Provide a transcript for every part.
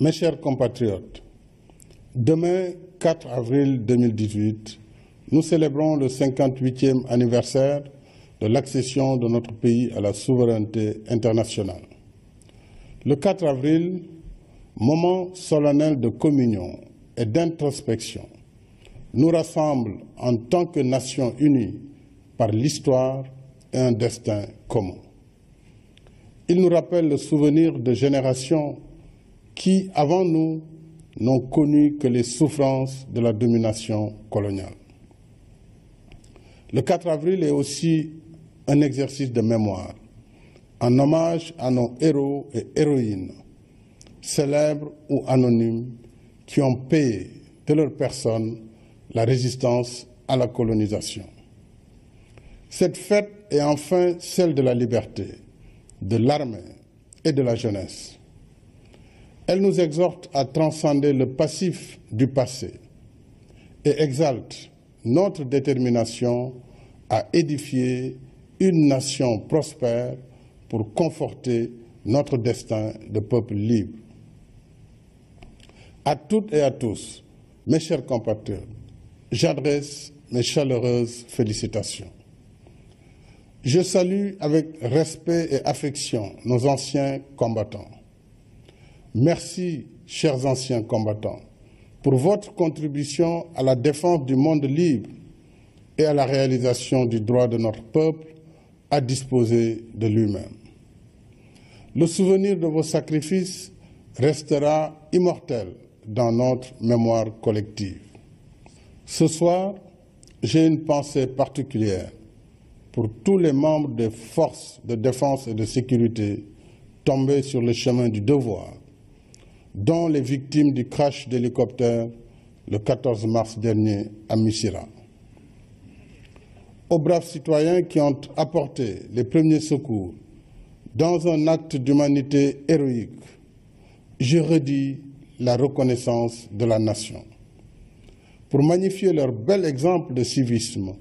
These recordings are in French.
Mes chers compatriotes, demain, 4 avril 2018, nous célébrons le 58e anniversaire de l'accession de notre pays à la souveraineté internationale. Le 4 avril, moment solennel de communion et d'introspection, nous rassemble en tant que nation unie par l'histoire et un destin commun. Il nous rappelle le souvenir de générations qui, avant nous, n'ont connu que les souffrances de la domination coloniale. Le 4 avril est aussi un exercice de mémoire, en hommage à nos héros et héroïnes, célèbres ou anonymes, qui ont payé de leur personne la résistance à la colonisation. Cette fête est enfin celle de la liberté, de l'armée et de la jeunesse. Elle nous exhorte à transcender le passif du passé et exalte notre détermination à édifier une nation prospère pour conforter notre destin de peuple libre. À toutes et à tous, mes chers compatriotes, j'adresse mes chaleureuses félicitations. Je salue avec respect et affection nos anciens combattants. Merci, chers anciens combattants, pour votre contribution à la défense du monde libre et à la réalisation du droit de notre peuple à disposer de lui-même. Le souvenir de vos sacrifices restera immortel dans notre mémoire collective. Ce soir, j'ai une pensée particulière pour tous les membres des forces de défense et de sécurité tombés sur le chemin du devoir, dont les victimes du crash d'hélicoptère le 14 mars dernier à Missirah. Aux braves citoyens qui ont apporté les premiers secours dans un acte d'humanité héroïque, je redis la reconnaissance de la nation. Pour magnifier leur bel exemple de civisme,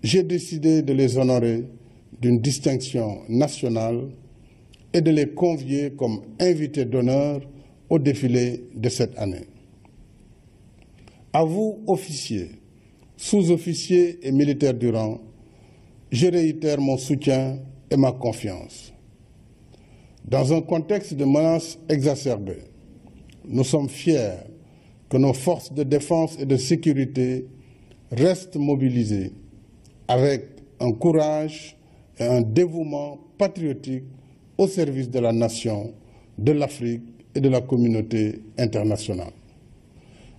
j'ai décidé de les honorer d'une distinction nationale et de les convier comme invités d'honneur au défilé de cette année. À vous, officiers, sous-officiers et militaires du rang, je réitère mon soutien et ma confiance. Dans un contexte de menaces exacerbées, nous sommes fiers que nos forces de défense et de sécurité restent mobilisées avec un courage et un dévouement patriotique au service de la nation, de l'Afrique et de la communauté internationale.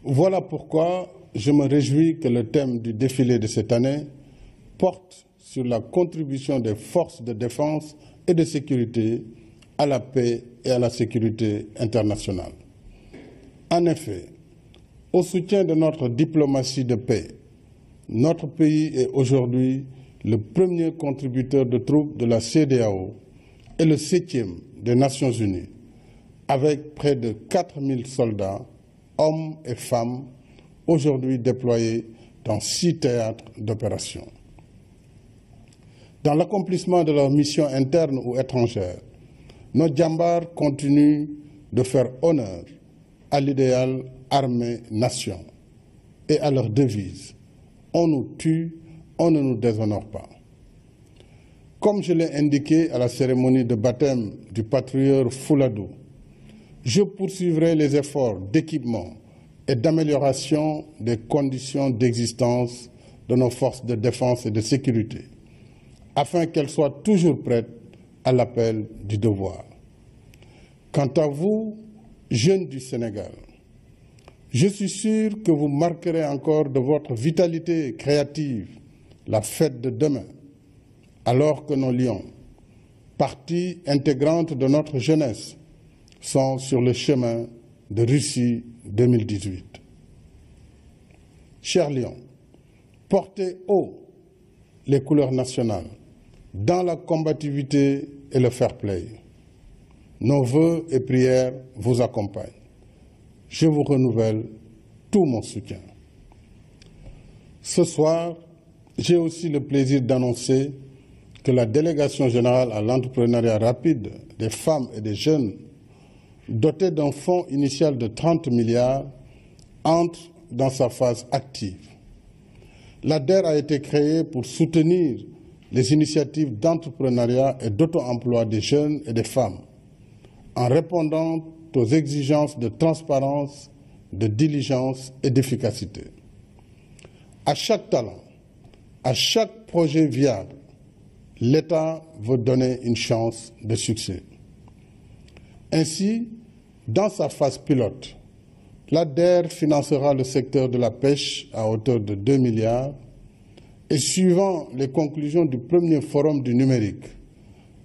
Voilà pourquoi je me réjouis que le thème du défilé de cette année porte sur la contribution des forces de défense et de sécurité à la paix et à la sécurité internationale. En effet, au soutien de notre diplomatie de paix, notre pays est aujourd'hui le premier contributeur de troupes de la CEDEAO et le 7e des Nations Unies, avec près de 4000 soldats, hommes et femmes, aujourd'hui déployés dans 6 théâtres d'opération. Dans l'accomplissement de leurs missions internes ou étrangères, nos djambars continuent de faire honneur à l'idéal armée-nation et à leur devise « On nous tue, on ne nous déshonore pas ». Comme je l'ai indiqué à la cérémonie de baptême du patrouilleur Fouladou, je poursuivrai les efforts d'équipement et d'amélioration des conditions d'existence de nos forces de défense et de sécurité, afin qu'elles soient toujours prêtes à l'appel du devoir. Quant à vous, jeunes du Sénégal, je suis sûr que vous marquerez encore de votre vitalité créative la fête de demain, alors que nos lions, partie intégrante de notre jeunesse, sont sur le chemin de Russie 2018. Chers lions, portez haut les couleurs nationales dans la combativité et le fair play. Nos vœux et prières vous accompagnent. Je vous renouvelle tout mon soutien. Ce soir, j'ai aussi le plaisir d'annoncer que la Délégation générale à l'entrepreneuriat rapide des femmes et des jeunes doté d'un fonds initial de 30 milliards, entre dans sa phase active. L'ADER a été créée pour soutenir les initiatives d'entrepreneuriat et d'auto-emploi des jeunes et des femmes, en répondant aux exigences de transparence, de diligence et d'efficacité. À chaque talent, à chaque projet viable, l'État veut donner une chance de succès. Ainsi, dans sa phase pilote, l'ADER financera le secteur de la pêche à hauteur de 2 milliards et suivant les conclusions du premier forum du numérique,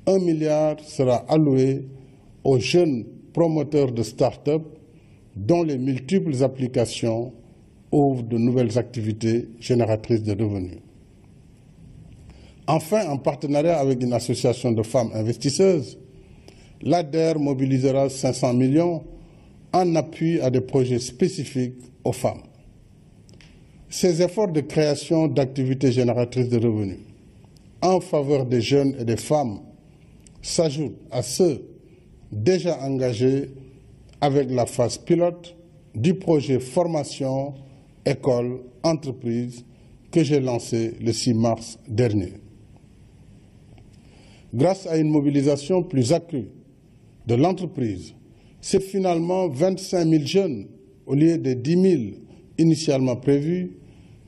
1 milliard sera alloué aux jeunes promoteurs de start-up dont les multiples applications ouvrent de nouvelles activités génératrices de revenus. Enfin, en partenariat avec une association de femmes investisseuses, l'ADER mobilisera 500 millions en appui à des projets spécifiques aux femmes. Ces efforts de création d'activités génératrices de revenus en faveur des jeunes et des femmes s'ajoutent à ceux déjà engagés avec la phase pilote du projet formation école-entreprise que j'ai lancé le 6 mars dernier. Grâce à une mobilisation plus accrue de l'entreprise, c'est finalement 25 000 jeunes au lieu des 10 000 initialement prévus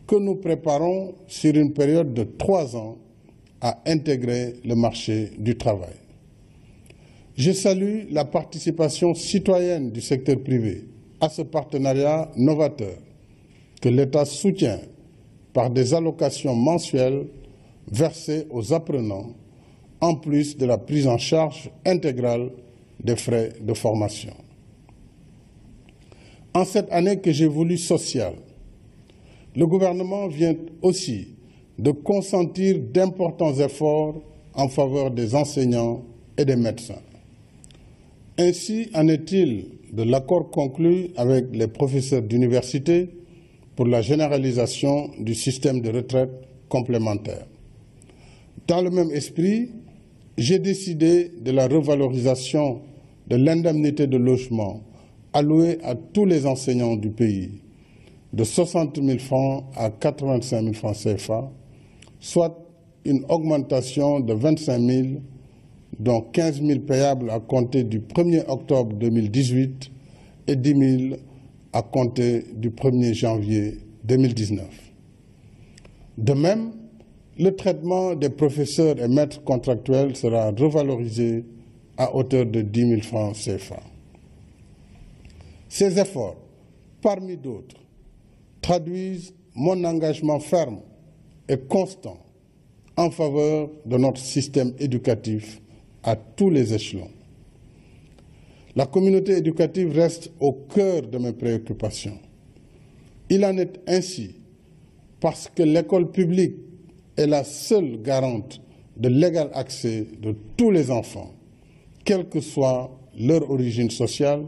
que nous préparons sur une période de 3 ans à intégrer le marché du travail. Je salue la participation citoyenne du secteur privé à ce partenariat novateur que l'État soutient par des allocations mensuelles versées aux apprenants, en plus de la prise en charge intégrale des frais de formation. En cette année que j'ai voulu sociale, le gouvernement vient aussi de consentir d'importants efforts en faveur des enseignants et des médecins. Ainsi en est-il de l'accord conclu avec les professeurs d'université pour la généralisation du système de retraite complémentaire. Dans le même esprit, j'ai décidé de la revalorisation de l'indemnité de logement allouée à tous les enseignants du pays, de 60 000 francs à 85 000 francs CFA, soit une augmentation de 25 000, dont 15 000 payables à compter du 1er octobre 2018 et 10 000 à compter du 1er janvier 2019. De même, le traitement des professeurs et maîtres contractuels sera revalorisé à hauteur de 10 000 francs CFA. Ces efforts, parmi d'autres, traduisent mon engagement ferme et constant en faveur de notre système éducatif à tous les échelons. La communauté éducative reste au cœur de mes préoccupations. Il en est ainsi parce que l'école publique est la seule garante de l'égal accès de tous les enfants, quelle que soit leur origine sociale,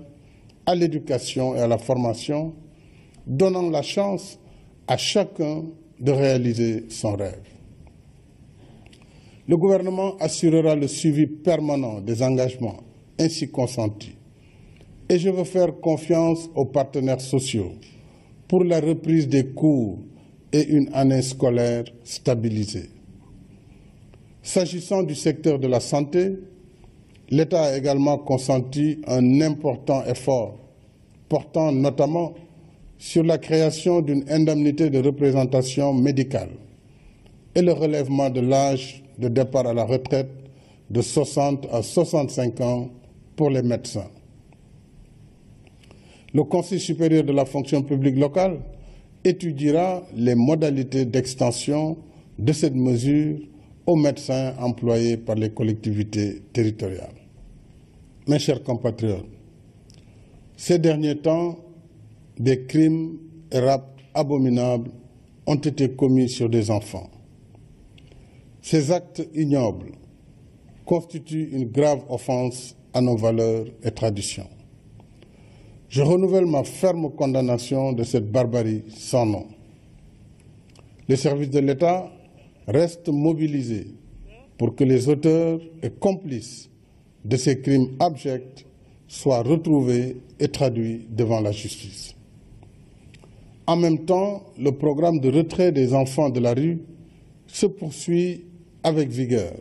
à l'éducation et à la formation, donnant la chance à chacun de réaliser son rêve. Le gouvernement assurera le suivi permanent des engagements ainsi consentis et je veux faire confiance aux partenaires sociaux pour la reprise des cours et une année scolaire stabilisée. S'agissant du secteur de la santé, l'État a également consenti un important effort portant notamment sur la création d'une indemnité de représentation médicale et le relèvement de l'âge de départ à la retraite de 60 à 65 ans pour les médecins. Le Conseil supérieur de la fonction publique locale étudiera les modalités d'extension de cette mesure aux médecins employés par les collectivités territoriales. Mes chers compatriotes, ces derniers temps, des crimes et rapts abominables ont été commis sur des enfants. Ces actes ignobles constituent une grave offense à nos valeurs et traditions. Je renouvelle ma ferme condamnation de cette barbarie sans nom. Les services de l'État restent mobilisés pour que les auteurs et complices de ces crimes abjects soient retrouvés et traduits devant la justice. En même temps, le programme de retrait des enfants de la rue se poursuit avec vigueur.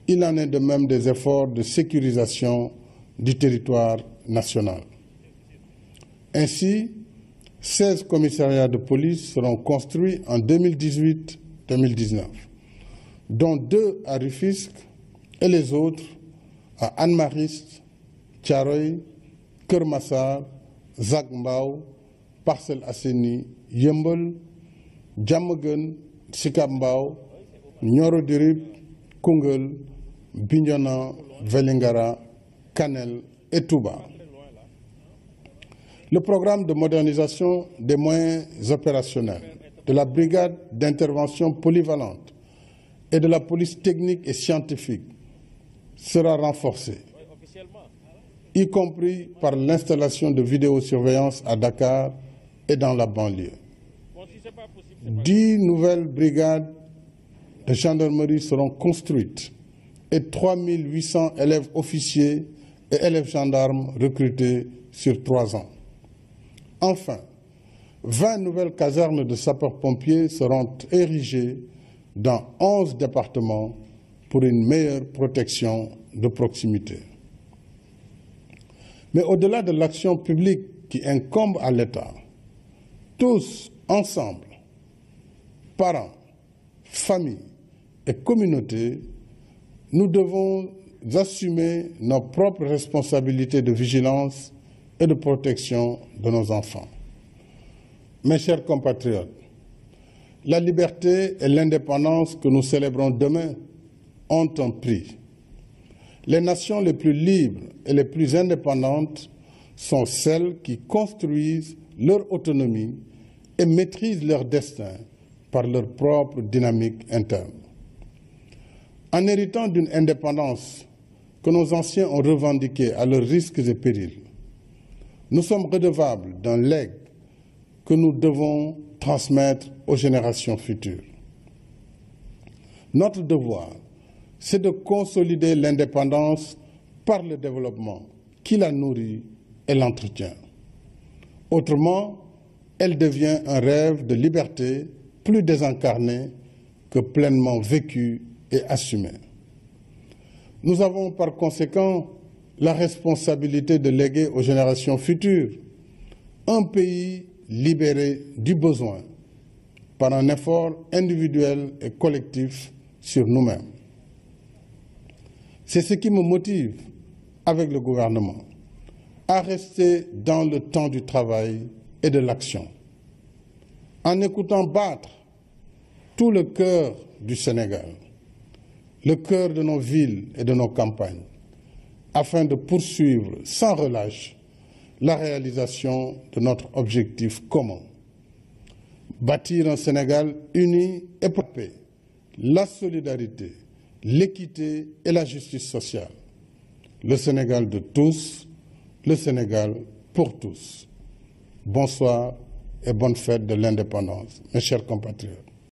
Il en est de même des efforts de sécurisation du territoire national. Ainsi, 16 commissariats de police seront construits en 2018-2019, dont 2 à Rufisque et les autres à Hann Mariste, Thiaroye, Keur Massar, Zac Mbao, Parcelles Assainies, Yeumbeul, Diamaguène, Sicap Mbao, Nioro du Rip, Koungheul, Bignona, Vélingara, Kanel et Touba. Le programme de modernisation des moyens opérationnels de la brigade d'intervention polyvalente et de la police technique et scientifique sera renforcé, y compris par l'installation de vidéosurveillance à Dakar et dans la banlieue. 10 nouvelles brigades de gendarmerie seront construites et 3800 élèves officiers et élèves gendarmes recrutés sur 3 ans. Enfin, 20 nouvelles casernes de sapeurs-pompiers seront érigées dans 11 départements pour une meilleure protection de proximité. Mais au-delà de l'action publique qui incombe à l'État, tous ensemble, parents, familles et communautés, nous devons assumer nos propres responsabilités de vigilance et de protection de nos enfants. Mes chers compatriotes, la liberté et l'indépendance que nous célébrons demain ont un prix. Les nations les plus libres et les plus indépendantes sont celles qui construisent leur autonomie et maîtrisent leur destin par leur propre dynamique interne. En héritant d'une indépendance que nos anciens ont revendiquée à leurs risques et périls, nous sommes redevables d'un legs que nous devons transmettre aux générations futures. Notre devoir, c'est de consolider l'indépendance par le développement qui la nourrit et l'entretient. Autrement, elle devient un rêve de liberté plus désincarné que pleinement vécu et assumé. Nous avons par conséquent la responsabilité de léguer aux générations futures un pays libéré du besoin par un effort individuel et collectif sur nous-mêmes. C'est ce qui me motive, avec le gouvernement, à rester dans le temps du travail et de l'action, en écoutant battre tout le cœur du Sénégal, le cœur de nos villes et de nos campagnes, afin de poursuivre sans relâche la réalisation de notre objectif commun. Bâtir un Sénégal uni et pour la paix, la solidarité, l'équité et la justice sociale. Le Sénégal de tous, le Sénégal pour tous. Bonsoir et bonne fête de l'indépendance, mes chers compatriotes.